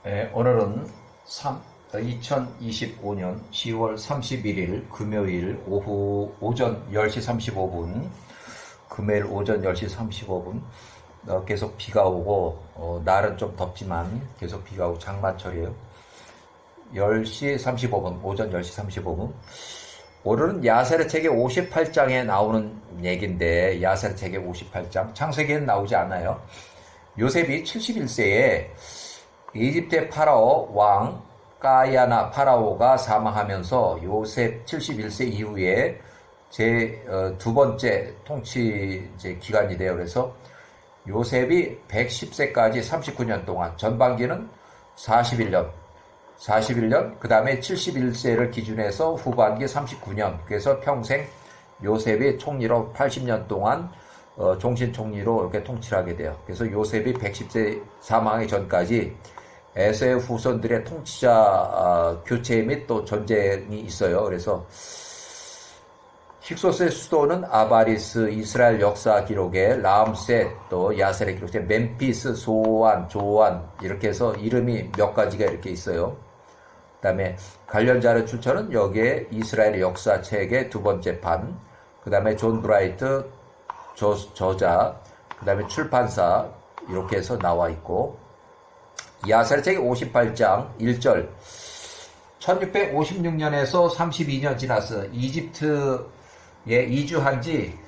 오늘은 2025년 10월 31일 금요일 오전 10시 35분, 금요일 오전 10시 35분, 계속 비가 오고, 날은 좀 덥지만 계속 비가 오고 장마철이에요. 10시 35분, 오전 10시 35분. 오늘은 야세르 책의 58장에 나오는 얘기인데, 야세르 책의 58장, 창세기에는 나오지 않아요. 요셉이 71세에 이집트의 파라오 왕 까야나 파라오가 사망하면서 요셉 71세 이후에 두 번째 통치 기간이 돼요. 그래서 요셉이 110세까지 39년 동안, 전반기는 41년, 그 다음에 71세를 기준해서 후반기 39년, 그래서 평생 요셉이 총리로 80년 동안 종신 총리로 이렇게 통치를 하게 돼요. 그래서 요셉이 110세 사망하기 전까지 에서의 후손들의 통치자 교체 및 또 전쟁이 있어요. 그래서 힉소스의 수도는 아바리스, 이스라엘 역사 기록에 라암셋, 또 야셀의 기록에 멤피스, 소안, 조안, 이렇게 해서 이름이 몇 가지가 이렇게 있어요. 그 다음에 관련 자료 출처는 여기에 이스라엘 역사책의 두 번째 판, 그 다음에 존 브라이트 저자, 그 다음에 출판사, 이렇게 해서 나와 있고, 야세르 책의 58장 1절, 1656년에서 32년 지나서 이집트에 이주한지,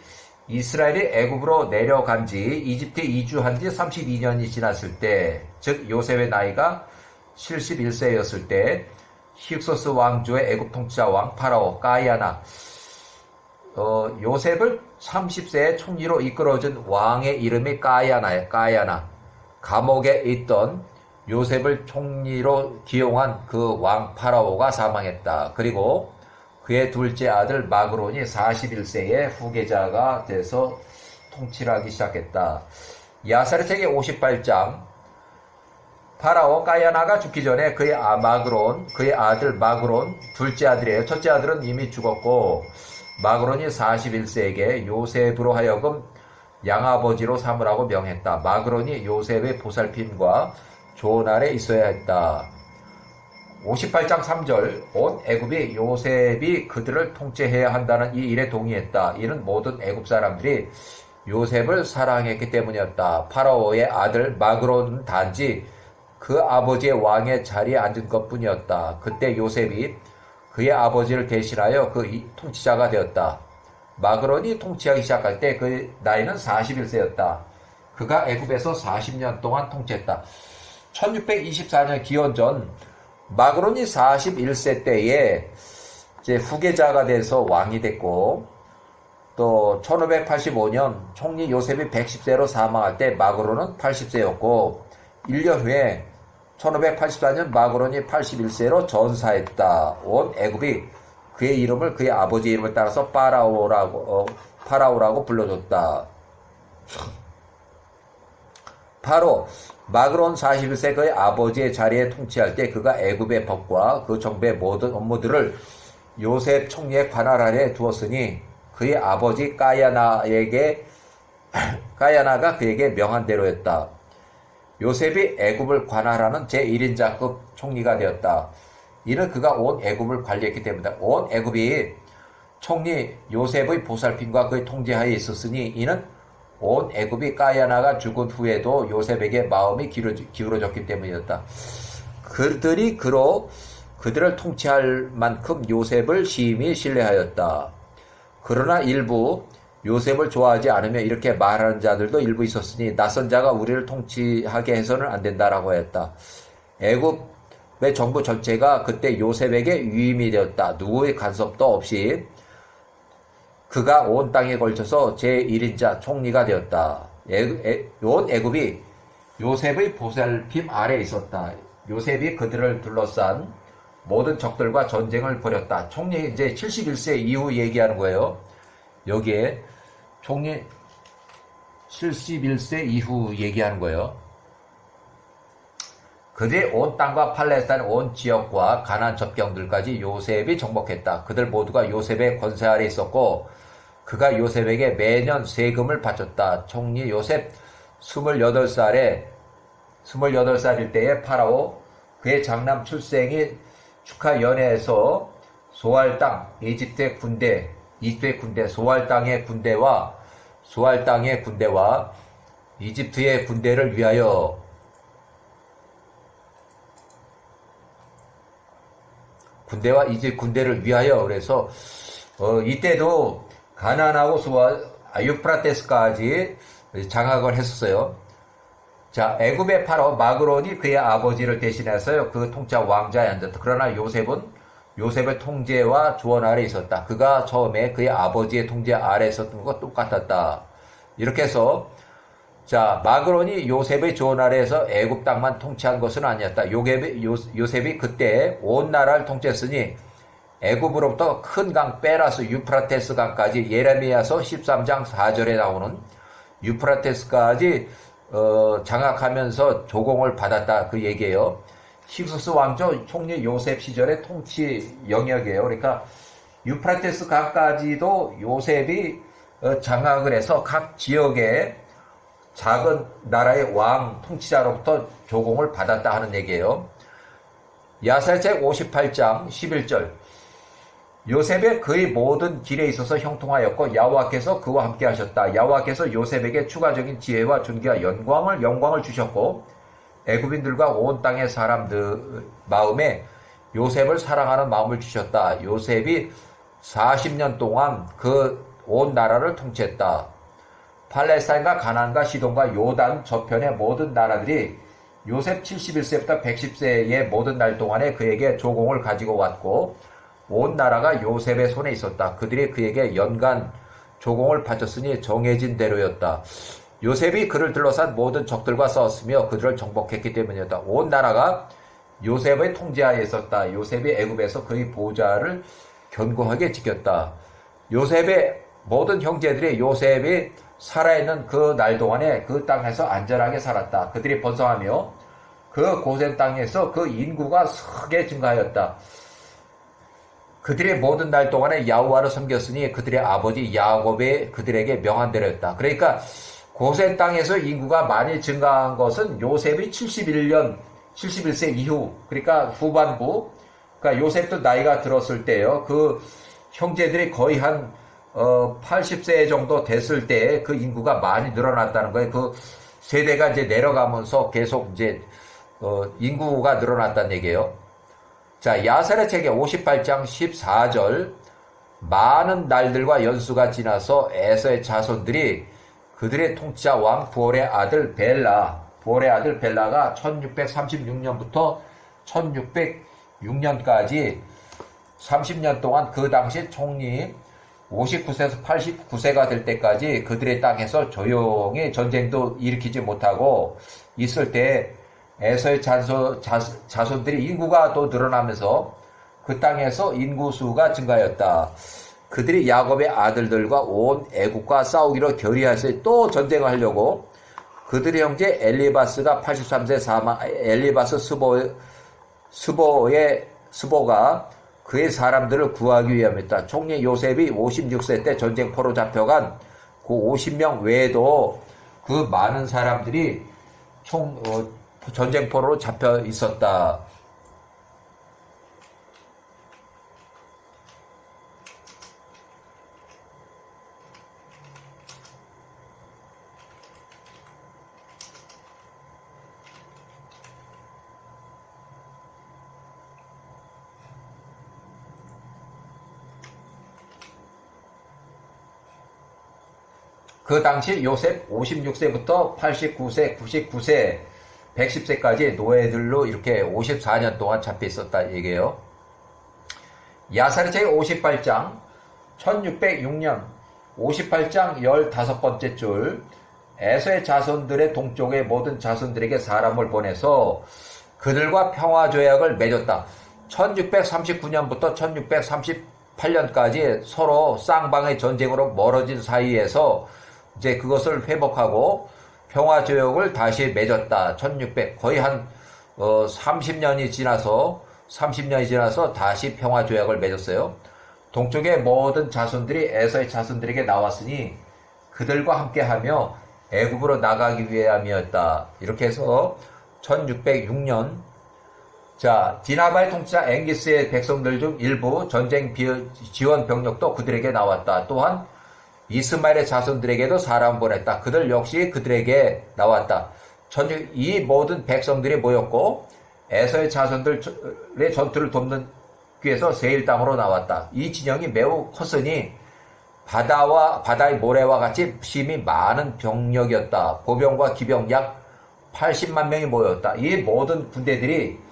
이스라엘이 애굽으로 내려간지, 이집트에 이주한지 32년이 지났을 때, 즉 요셉의 나이가 71세였을 때, 힉소스 왕조의 애굽 통치자 왕 파라오 까야나, 요셉을 30세에 총리로 이끌어준 왕의 이름이 까야나예요. 까야나. 감옥에 있던 요셉을 총리로 기용한 그 왕 파라오가 사망했다. 그리고 그의 둘째 아들 마그론이 41세에 후계자가 돼서 통치를 하기 시작했다. 야세르 책의 58장, 파라오 까야나가 죽기 전에 그의 아들 마그론, 둘째 아들이에요. 첫째 아들은 이미 죽었고, 마그론이 41세에게 요셉으로 하여금 양아버지로 삼으라고 명했다. 마그론이 요셉의 보살핌과 조언 아래 있어야 했다. 58장 3절, 온 애굽이 요셉이 그들을 통치해야 한다는 이 일에 동의했다. 이는 모든 애굽 사람들이 요셉을 사랑했기 때문이었다. 파라오의 아들 마그론은 단지 그 아버지의 왕의 자리에 앉은 것뿐이었다. 그때 요셉이 그의 아버지를 대신하여 그 통치자가 되었다. 마그론이 통치하기 시작할 때 그 나이는 41세였다. 그가 애굽에서 40년 동안 통치했다. 1624년 기원전, 마그론이 41세 때에 이제 후계자가 돼서 왕이 됐고, 또 1585년 총리 요셉이 110세로 사망할 때 마그론은 80세였고, 1년 후에 1584년 마그론이 81세로 전사했다. 온 애굽이 그의 이름을 그의 아버지 이름을 따라서 파라오라고 불러줬다. 바로 마그론 41세 그의 아버지의 자리에 통치할 때 그가 애굽의 법과 그 정부의 모든 업무들을 요셉 총리의 관할 아래 두었으니 그의 아버지 까야나가 그에게 명한 대로였다. 요셉이 애굽을 관할하는 제1인자급 총리가 되었다. 이는 그가 온 애굽을 관리했기 때문이다. 온 애굽이 총리 요셉의 보살핌과 그의 통제하에 있었으니 이는 온 애굽이 까야나가 죽은 후에도 요셉에게 마음이 기울어졌기 때문이었다. 그들을 통치할 만큼 요셉을 심히 신뢰하였다. 그러나 일부 요셉을 좋아하지 않으며 이렇게 말하는 자들도 일부 있었으니 낯선 자가 우리를 통치하게 해서는 안 된다라고 했다. 애굽의 정부 전체가 그때 요셉에게 위임이 되었다. 누구의 간섭도 없이 그가 온 땅에 걸쳐서 제1인자 총리가 되었다. 온 애굽이 요셉의 보살핌 아래 있었다. 요셉이 그들을 둘러싼 모든 적들과 전쟁을 벌였다. 총리 이제 71세 이후 얘기하는 거예요. 여기에 총리 71세 이후 얘기하는 거예요. 그들의 온 땅과 팔레스타인 온 지역과 가나안 접경들까지 요셉이 정복했다. 그들 모두가 요셉의 권세 아래 있었고 그가 요셉에게 매년 세금을 바쳤다. 총리 요셉 28살일 때에 파라오 그의 장남 출생이 축하 연회에서 소알 땅, 이집트의 군대, 소알 땅의 군대와 이집트의 군대를 위하여 그래서 이때도 가나안하고 유프라테스까지 장악을 했었어요. 자, 애굽의 파라오 마그론이 그의 아버지를 대신해서 그 통치 왕자에 앉았다. 그러나 요셉의 통제와 조언 아래 있었다. 그가 처음에 그의 아버지의 통제 아래 있었던 것과 똑같았다. 이렇게 해서 자, 마그론이 요셉의 조언 아래에서 애굽 땅만 통치한 것은 아니었다. 요셉이 그때 온 나라를 통치했으니 애굽으로부터 큰 강 빼라스 유프라테스 강까지 예레미야서 13장 4절에 나오는 유프라테스까지 장악하면서 조공을 받았다. 그 얘기예요. 힉소스 왕조 총리 요셉 시절의 통치 영역이에요. 그러니까 유프라테스 강까지도 요셉이 장악을 해서 각 지역에 작은 나라의 왕 통치자로부터 조공을 받았다 하는 얘기예요. 야사책 58장 11절 요셉의 그의 모든 길에 있어서 형통하였고 야호와께서 그와 함께 하셨다. 야호와께서 요셉에게 추가적인 지혜와 존귀와 영광을 주셨고 애굽인들과 온 땅의 사람들 마음에 요셉을 사랑하는 마음을 주셨다. 요셉이 40년 동안 그 온 나라를 통치했다. 팔레스타인과 가나안과 시돈과 요단 저편의 모든 나라들이 요셉 71세부터 110세의 모든 날 동안에 그에게 조공을 가지고 왔고 온 나라가 요셉의 손에 있었다. 그들이 그에게 연간 조공을 바쳤으니 정해진 대로였다. 요셉이 그를 둘러싼 모든 적들과 싸웠으며 그들을 정복했기 때문이었다. 온 나라가 요셉의 통제하에 있었다. 요셉이 애굽에서 그의 보좌를 견고하게 지켰다. 요셉의 모든 형제들이 요셉이 살아있는 그 날 동안에 그 땅에서 안전하게 살았다. 그들이 번성하며 그 고센 땅에서 그 인구가 크게 증가하였다. 그들의 모든 날 동안에 야호와를 섬겼으니 그들의 아버지 야곱이 그들에게 명한 대로였다. 그러니까 고센 땅에서 인구가 많이 증가한 것은 요셉이 71세 이후, 그러니까 후반부, 그러니까 요셉도 나이가 들었을 때요. 그 형제들이 거의 한 80세 정도 됐을 때 그 인구가 많이 늘어났다는 거예요. 그 세대가 이제 내려가면서 계속 이제 인구가 늘어났다는 얘기예요. 자, 야살의 책의 58장 14절 많은 날들과 연수가 지나서 에서의 자손들이 그들의 통치자 왕 부올의 아들 벨라가 1636년부터 1606년까지 30년 동안 그 당시 총리 59세에서 89세가 될 때까지 그들의 땅에서 조용히 전쟁도 일으키지 못하고 있을 때 에서의 자손들이 인구가 또 늘어나면서 그 땅에서 인구수가 증가하였다. 그들이 야곱의 아들들과 온 애국과 싸우기로 결의하였어요. 또 전쟁을 하려고. 그들의 형제 엘리바스가 83세 사망, 엘리바스 스보가 그의 사람들을 구하기 위함이었다. 총리 요셉이 56세 때 전쟁포로 잡혀간 그 50명 외에도 그 많은 사람들이 전쟁포로 잡혀 있었다. 그 당시 요셉 56세부터 89세, 99세, 110세까지 노예들로 이렇게 54년 동안 잡혀 있었다 얘기예요. 야살의 책 58장 1606년 58장 15번째 줄 에서의 자손들의 동쪽의 모든 자손들에게 사람을 보내서 그들과 평화조약을 맺었다. 1639년부터 1638년까지 서로 쌍방의 전쟁으로 멀어진 사이에서 이제 그것을 회복하고 평화조약을 다시 맺었다. 1600 거의 한 30년이 지나서 다시 평화조약을 맺었어요. 동쪽의 모든 자손들이 에서의 자손들에게 나왔으니 그들과 함께하며 애굽으로 나가기 위함이었다. 이렇게 해서 1606년 자, 디나바의 통치자 앵기스의 백성들 중 일부 전쟁 지원 병력도 그들에게 나왔다. 또한 이스마엘의 자손들에게도 사람 보냈다. 그들 역시 그들에게 나왔다. 이 모든 백성들이 모였고 에서의 자손들의 전투를 돕는 위해서 세일 땅으로 나왔다. 이 진영이 매우 컸으니 바다의 모래와 같이 힘이 많은 병력이었다. 보병과 기병 약 80만 명이 모였다. 이 모든 군대들이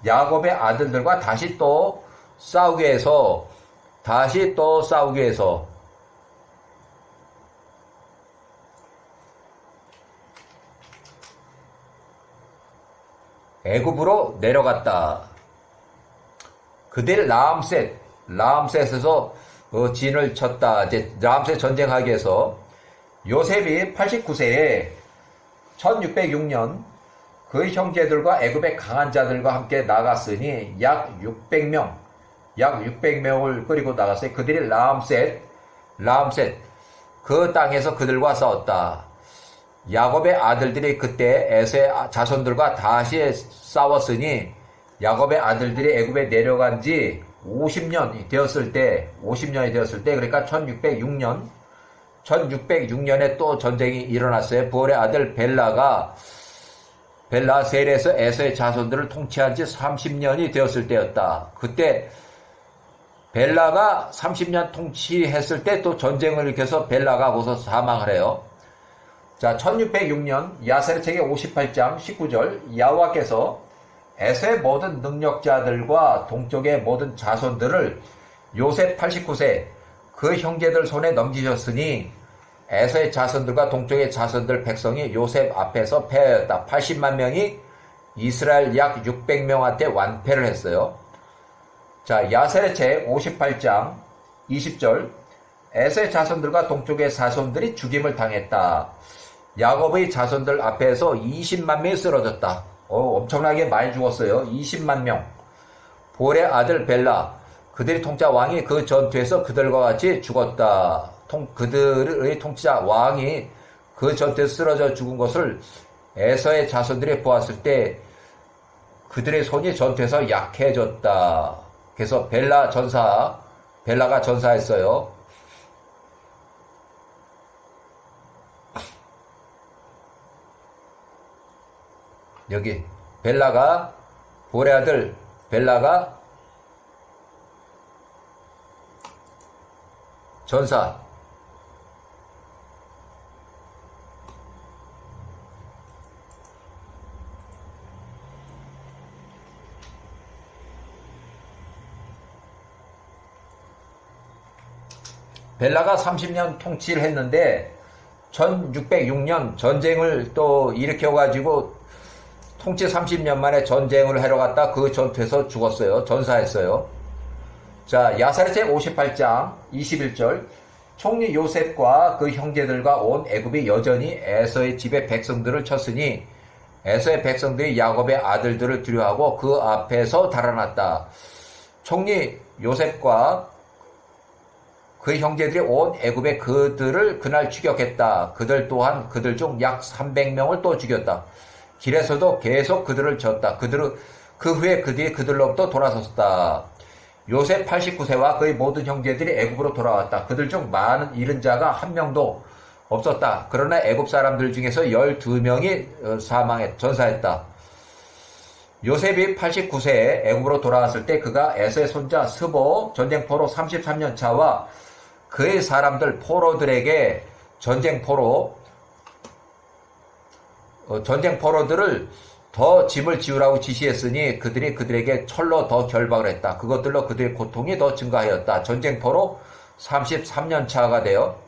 야곱의 아들들과 다시 또 싸우기 위해서 애굽으로 내려갔다. 그들 라암셋에서 진을 쳤다. 이제 라암셋 전쟁하기 위해서 요셉이 89세에 1606년 그 형제들과 애굽의 강한 자들과 함께 나갔으니 약 600명을 끌고 나갔어요. 그들이 라암셋 그 땅에서 그들과 싸웠다. 야곱의 아들들이 그때 에서의 자손들과 다시 싸웠으니 야곱의 아들들이 애굽에 내려간 지 50년이 되었을 때 그러니까 1606년에 또 전쟁이 일어났어요. 부올의 아들 벨라 셀에서 에서의 자손들을 통치한 지 30년이 되었을 때였다. 그때 벨라가 30년 통치했을 때 또 전쟁을 일으켜서 벨라가 거기서 사망을 해요. 자, 1606년 야세르 책의 58장 19절 여호와께서 에서의 모든 능력자들과 동쪽의 모든 자손들을 요셉 89세 그 형제들 손에 넘기셨으니 에서의 자손들과 동쪽의 자손들 백성이 요셉 앞에서 패하였다. 80만 명이 이스라엘 약 600명한테 완패를 했어요. 자, 야세르 책 58장 20절 에서의 자손들과 동쪽의 자손들이 죽임을 당했다. 야곱의 자손들 앞에서 20만 명이 쓰러졌다. 엄청나게 많이 죽었어요. 20만 명. 볼의 아들 벨라 그들이 통치자 왕이 그 전투에서 그들과 같이 죽었다. 그들의 통치자 왕이 그 전투에서 쓰러져 죽은 것을 에서의 자손들이 보았을 때 그들의 손이 전투에서 약해졌다. 그래서 벨라가 전사했어요. 여기 볼의 아들 벨라가 전사. 벨라가 30년 통치를 했는데 1606년 전쟁을 또 일으켜가지고 통치 30년 만에 전쟁을 하러 갔다 그 전투에서 죽었어요. 전사했어요. 자, 야사르 책 58장 21절 총리 요셉과 그 형제들과 온 애굽이 여전히 에서의 집의 백성들을 쳤으니 에서의 백성들이 야곱의 아들들을 두려워하고 그 앞에서 달아났다. 총리 요셉과 그 형제들이 온 애굽에 그들을 그날 추격했다. 그들 또한 그들 중 약 300명을 또 죽였다. 길에서도 계속 그들을 쳤다. 그 후에 그들이 그들로부터 돌아섰다. 요셉 89세와 그의 모든 형제들이 애굽으로 돌아왔다. 그들 중 많은 잃은 자가 한 명도 없었다. 그러나 애굽 사람들 중에서 12명이 전사했다. 요셉이 89세에 애굽으로 돌아왔을 때 그가 에서의 손자 스보 전쟁포로 33년 차와 그의 사람들 포로들에게 전쟁포로들을 더 짐을 지우라고 지시했으니 그들이 그들에게 철로 더 결박을 했다. 그것들로 그들의 고통이 더 증가하였다. 전쟁포로 33년 차가 되어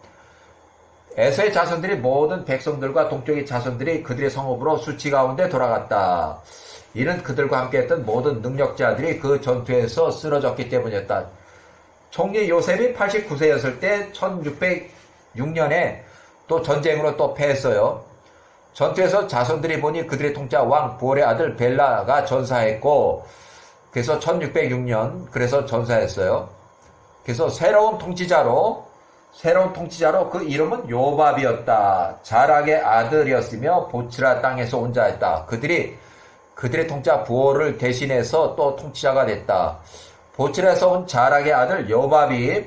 에서의 자손들이 모든 백성들과 동쪽의 자손들이 그들의 성읍으로 수치 가운데 돌아갔다. 이는 그들과 함께했던 모든 능력자들이 그 전투에서 쓰러졌기 때문이었다. 총리 요셉이 89세였을 때 1606년에 또 전쟁으로 또 패했어요. 전투에서 자손들이 보니 그들의 통치자 왕 부올의 아들 벨라가 전사했고 그래서 1606년 그래서 전사했어요. 그래서 새로운 통치자로 그 이름은 요밥이었다. 자락의 아들이었으며 보츠라 땅에서 온 자였다. 그들이 그들의 통치자 부호를 대신해서 또 통치자가 됐다. 보칠에서 온 자락의 아들 요밥이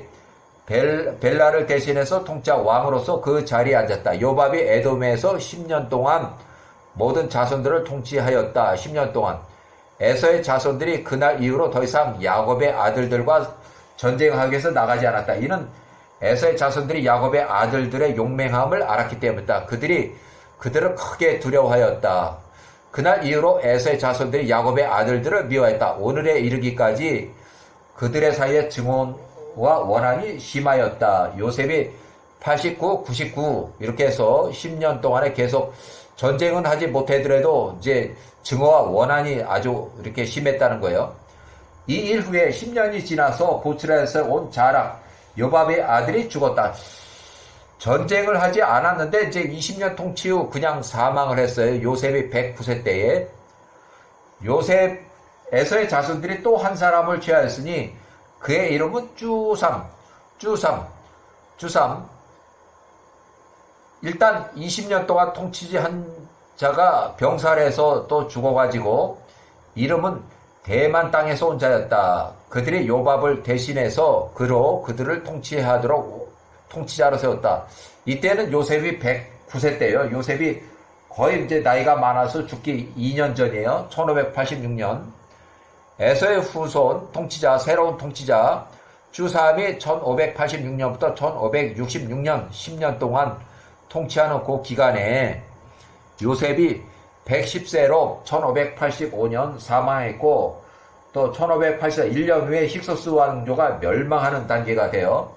벨라를 대신해서 통치자 왕으로서 그 자리에 앉았다. 요밥이 에돔에서 10년 동안 모든 자손들을 통치하였다. 10년 동안. 에서의 자손들이 그날 이후로 더 이상 야곱의 아들들과 전쟁하기 위해서 나가지 않았다. 이는 에서의 자손들이 야곱의 아들들의 용맹함을 알았기 때문이다. 그들을 크게 두려워하였다. 그날 이후로 에서의 자손들이 야곱의 아들들을 미워했다. 오늘에 이르기까지 그들의 사이에 증오와 원한이 심하였다. 요셉이 89, 99 이렇게 해서 10년 동안에 계속 전쟁은 하지 못하더라도 이제 증오와 원한이 아주 이렇게 심했다는 거예요. 이 일 후에 10년이 지나서 보츠라에서 온 자락 요밥의 아들이 죽었다. 전쟁을 하지 않았는데 이제 20년 통치 후 그냥 사망을 했어요. 요셉이 109세 때에. 요셉 에서의 자손들이 또 한 사람을 취하였으니 그의 이름은 쭈삼. 일단 20년 동안 통치한 자가 병살해서 또 죽어가지고 이름은 대만 땅에서 온 자였다. 그들이 요밥을 대신해서 그들을 통치하도록 통치자로 세웠다. 이때는 요셉이 109세 때예요. 요셉이 거의 이제 나이가 많아서 죽기 2년 전이에요. 1586년. 에서의 후손 통치자, 새로운 통치자 주삼이 1586년부터 1566년 10년 동안 통치하는 그 기간에 요셉이 110세로 1585년 사망했고 또 1581년 후에 힉소스 왕조가 멸망하는 단계가 돼요.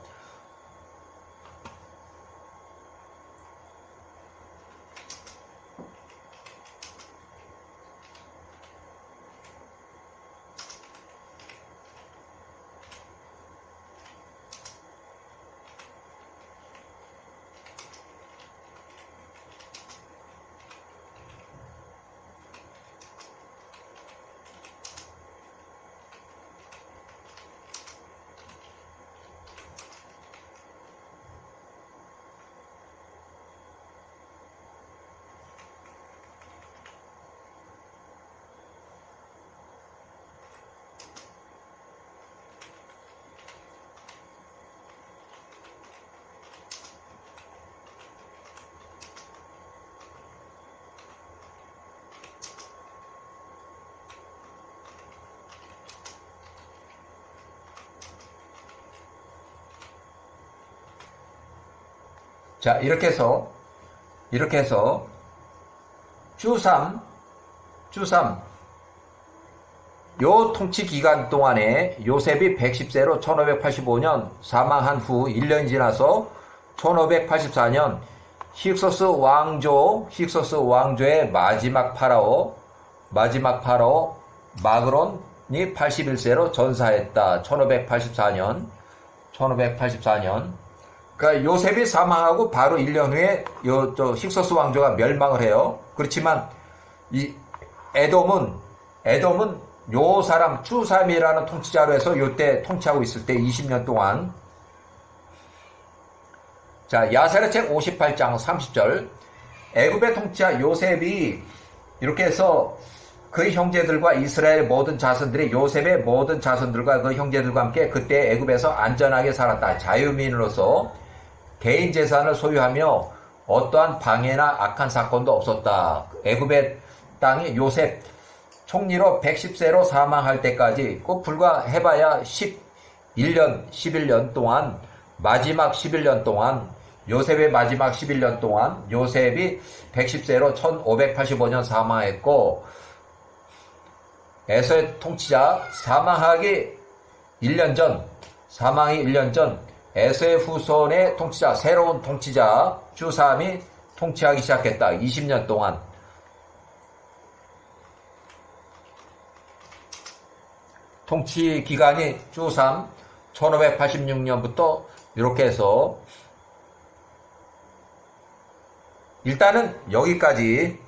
자, 이렇게 해서 주삼 요 통치 기간 동안에 요셉이 110세로 1585년 사망한 후 1년이 지나서 1584년 힉소스 왕조의 마지막 파라오 마그론이 81세로 전사했다. 1584년. 그러니까 요셉이 사망하고 바로 1년 후에 힉소스 왕조가 멸망을 해요. 그렇지만 이 에돔은 요 사람 주삼이라는 통치자로 해서 요때 통치하고 있을 때 20년 동안. 자, 야세르책 58장 30절. 애굽의 통치자 요셉이 이렇게 해서 그의 형제들과 이스라엘의 모든 자손들이 요셉의 모든 자손들과 그 형제들과 함께 그때 애굽에서 안전하게 살았다. 자유민으로서 개인 재산을 소유하며 어떠한 방해나 악한 사건도 없었다. 애굽의 땅이 요셉 총리로 110세로 사망할 때까지 꼭 불과 해봐야 11년 동안 마지막 11년 동안 요셉의 마지막 11년 동안 요셉이 110세로 1585년 사망했고 에서의 통치자 사망이 1년 전 에서의 후손의 통치자 새로운 통치자 주삼이 통치하기 시작했다. 20년 동안. 통치 기간이 주삼 1586년부터 이렇게 해서 일단은 여기까지